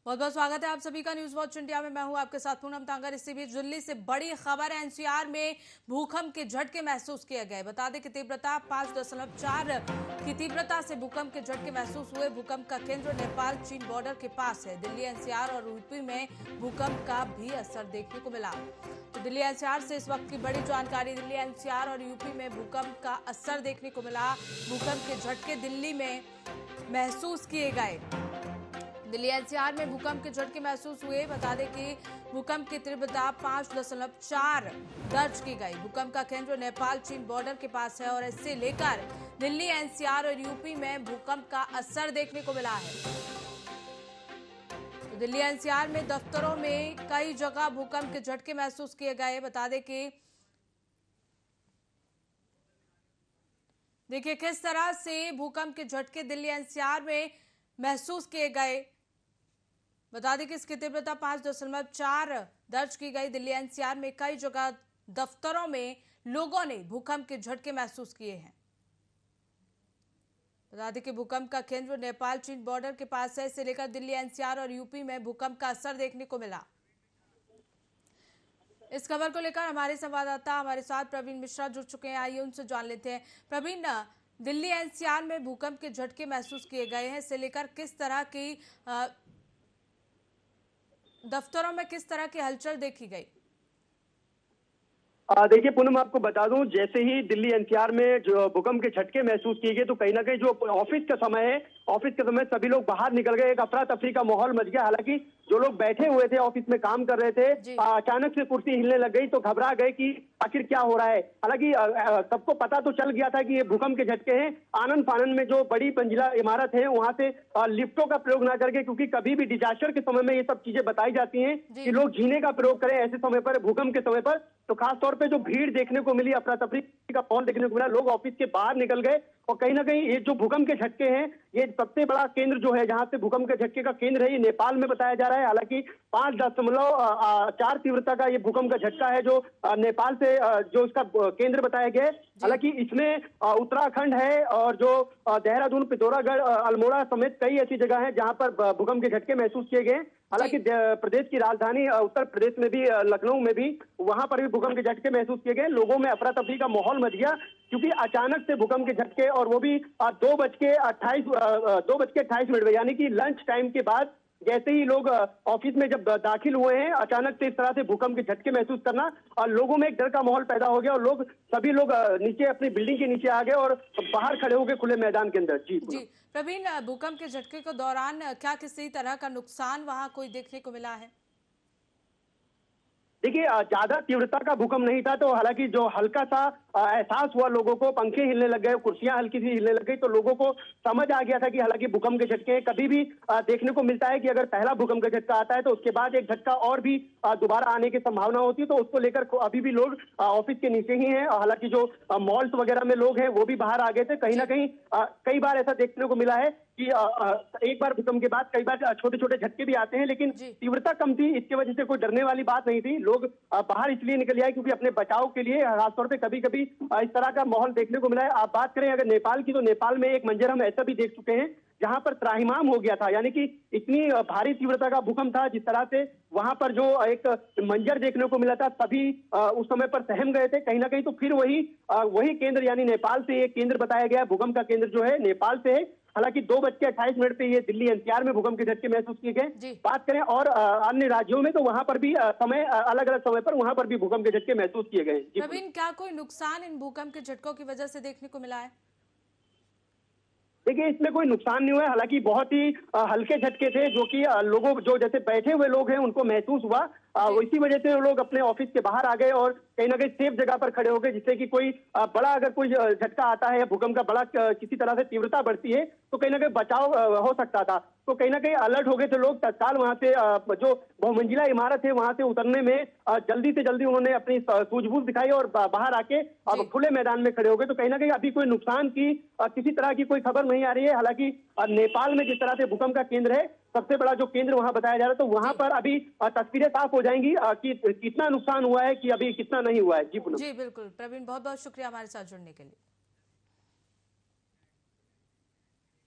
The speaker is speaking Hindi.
बहुत बहुत स्वागत है आप सभी का न्यूज वॉच इंडिया में। मैं हूं आपके साथ पूनम तांगर। इसी बीच दिल्ली से बड़ी खबर है। एनसीआर में भूकंप के झटके महसूस किए गए। बता दें कि तीव्रता 5.4 की तीव्रता से भूकंप के झटके महसूस हुए। भूकंप का केंद्र नेपाल चीन बॉर्डर के पास है। दिल्ली एनसीआर और यूपी में भूकंप का भी असर देखने को मिला। तो दिल्ली एनसीआर से इस वक्त की बड़ी जानकारी। दिल्ली एनसीआर और यूपी में भूकंप का असर देखने को मिला। भूकंप के झटके दिल्ली में महसूस किए गए। दिल्ली एनसीआर में भूकंप के झटके महसूस हुए। बता दें कि भूकंप की तीव्रता 5.4 दर्ज की गई। भूकंप का केंद्र नेपाल चीन बॉर्डर के पास है और इससे लेकर दिल्ली एनसीआर और यूपी में भूकंप का असर देखने को मिला है। तो दिल्ली एनसीआर में दफ्तरों में कई जगह भूकंप के झटके महसूस किए गए। बता दें कि देखिए किस तरह से भूकंप के झटके दिल्ली एनसीआर में महसूस किए गए। बता दें कि इसकी तीव्रता 5.4 दर्ज की गई। दिल्ली एनसीआर में कई जगह दफ्तरों में लोगों ने भूकंप के झटके महसूस किए हैं। बता दें कि भूकंप का केंद्र नेपाल चीन बॉर्डर के पास है। इसे लेकर दिल्ली एनसीआर और यूपी में भूकंप का असर देखने को मिला। इस खबर को लेकर हमारे संवाददाता हमारे साथ प्रवीण मिश्रा जुड़ चुके हैं। आइए उनसे जान लेते हैं। प्रवीण, दिल्ली एनसीआर में भूकंप के झटके महसूस किए गए हैं। इसे लेकर किस तरह की दफ्तरों में किस तरह की हलचल देखी गई? देखिए पूनम, आपको बता दूं, जैसे ही दिल्ली एनसीआर में जो भूकंप के झटके महसूस किए गए तो कहीं ना कहीं जो ऑफिस का समय है, ऑफिस के समय सभी लोग बाहर निकल गए। एक अफरा तफरी का माहौल मच गया। हालांकि जो लोग बैठे हुए थे, ऑफिस में काम कर रहे थे, अचानक से कुर्सी हिलने लग गई तो घबरा गए कि आखिर क्या हो रहा है। हालांकि सबको पता तो चल गया था कि ये भूकंप के झटके हैं। आनंद फानंद में जो बड़ी मंजिला इमारत है वहां से लिफ्टों का प्रयोग ना करके, क्योंकि कभी भी डिजास्टर के समय में ये सब चीजें बताई जाती हैं कि लोग जीने का प्रयोग करें ऐसे समय पर, भूकंप के समय पर। तो खासतौर पे जो भीड़ देखने को मिली, अफरा तफरी का माहौल देखने को मिला, लोग ऑफिस के बाहर निकल गए। और कहीं ना कहीं ये जो भूकंप के झटके हैं, ये सबसे बड़ा केंद्र जो है, जहां से भूकंप के झटके का केंद्र है, ये नेपाल में बताया जा रहा है। हालांकि 5.4 तीव्रता का ये भूकंप का झटका है जो नेपाल से जो इसका केंद्र बताया गया है। हालांकि इसमें उत्तराखंड है और जो देहरादून, पिथौरागढ़, अल्मोड़ा समेत कई ऐसी जगह है जहां पर भूकंप के झटके महसूस किए गए। हालांकि प्रदेश की राजधानी उत्तर प्रदेश में भी, लखनऊ में भी, वहां पर भी भूकंप के झटके महसूस किए गए। लोगों में अफरा तफरी का माहौल मच गया क्योंकि अचानक से भूकंप के झटके, और वो भी 2:28 यानी कि लंच टाइम के बाद, जैसे ही लोग ऑफिस में जब दाखिल हुए हैं, अचानक से इस तरह से भूकंप के झटके महसूस करना और लोगों में एक डर का माहौल पैदा हो गया और सभी लोग नीचे अपनी बिल्डिंग के नीचे आ गए और बाहर खड़े हो गए खुले मैदान के अंदर। जी प्रवीण, भूकंप के झटके के दौरान क्या किसी तरह का नुकसान वहां कोई देखने को मिला है? देखिए ज्यादा तीव्रता का भूकंप नहीं था, तो हालांकि जो हल्का सा एहसास हुआ लोगों को, पंखे हिलने लग गए, कुर्सियां हल्की सी हिलने लग गई, तो लोगों को समझ आ गया था कि हालांकि भूकंप के झटके कभी भी देखने को मिलता है कि अगर पहला भूकंप का झटका आता है तो उसके बाद एक झटका और भी दोबारा आने की संभावना होती है। तो उसको लेकर अभी भी लोग ऑफिस के नीचे ही हैं। हालांकि जो मॉल्स वगैरह में लोग हैं वो भी बाहर आ गए थे। कहीं ना कहीं कई बार ऐसा देखने को मिला है कि एक बार भूकंप के बाद कई बार छोटे छोटे झटके भी आते हैं, लेकिन तीव्रता कम थी, इसकी वजह से कोई डरने वाली बात नहीं थी। लोग बाहर इसलिए निकल आए क्योंकि अपने बचाव के लिए, खासतौर पे कभी कभी इस तरह का माहौल देखने को मिला है। आप बात करें अगर नेपाल की, तो नेपाल में एक मंजर हम ऐसा भी देख चुके हैं जहां पर त्राहिमाम हो गया था, यानी कि इतनी भारी तीव्रता का भूकंप था जिस तरह से वहां पर जो एक मंजर देखने को मिला था, सभी उस समय पर सहम गए थे कहीं ना कहीं। तो फिर वही केंद्र, यानी नेपाल से एक केंद्र बताया गया, भूकंप का केंद्र जो है नेपाल से है। हालांकि 2:28 पे ये दिल्ली एनसीआर में भूकंप के झटके महसूस किए गए। बात करें और अन्य राज्यों में, तो वहां पर भी समय अलग अलग समय पर वहां पर भी भूकंप के झटके महसूस किए गए। प्रवीण, क्या कोई नुकसान इन भूकंप के झटकों की वजह से देखने को मिला है? देखिए इसमें कोई नुकसान नहीं हुआ। हालांकि बहुत ही हल्के झटके थे जो कि लोगों, जो जैसे बैठे हुए लोग हैं, उनको महसूस हुआ। इसी वजह से लोग अपने ऑफिस के बाहर आ गए और कहीं ना कहीं सेफ जगह पर खड़े हो गए, जिससे कि कोई बड़ा अगर कोई झटका आता है या भूकंप का बड़ा किसी तरह से तीव्रता बढ़ती है तो कहीं ना कहीं बचाव हो सकता था। तो कहीं ना कहीं अलर्ट हो गए थे लोग। तत्काल वहां से जो बहुमंजिला इमारत है वहां से उतरने में जल्दी से जल्दी उन्होंने अपनी सूझबूझ दिखाई और बाहर आके अब खुले मैदान में खड़े हो गए। तो कहीं ना कहीं अभी कोई नुकसान की किसी तरह की कोई खबर नहीं आ रही है। हालांकि नेपाल में जिस तरह से भूकंप का केंद्र है, सबसे बड़ा जो केंद्र वहां बताया जा रहा है, तो वहां पर अभी तस्वीरें साफ हो जाएंगी कि कितना नुकसान हुआ है, कि अभी कितना नहीं हुआ है। जी बिल्कुल प्रवीण, बहुत बहुत शुक्रिया हमारे साथ जुड़ने के लिए।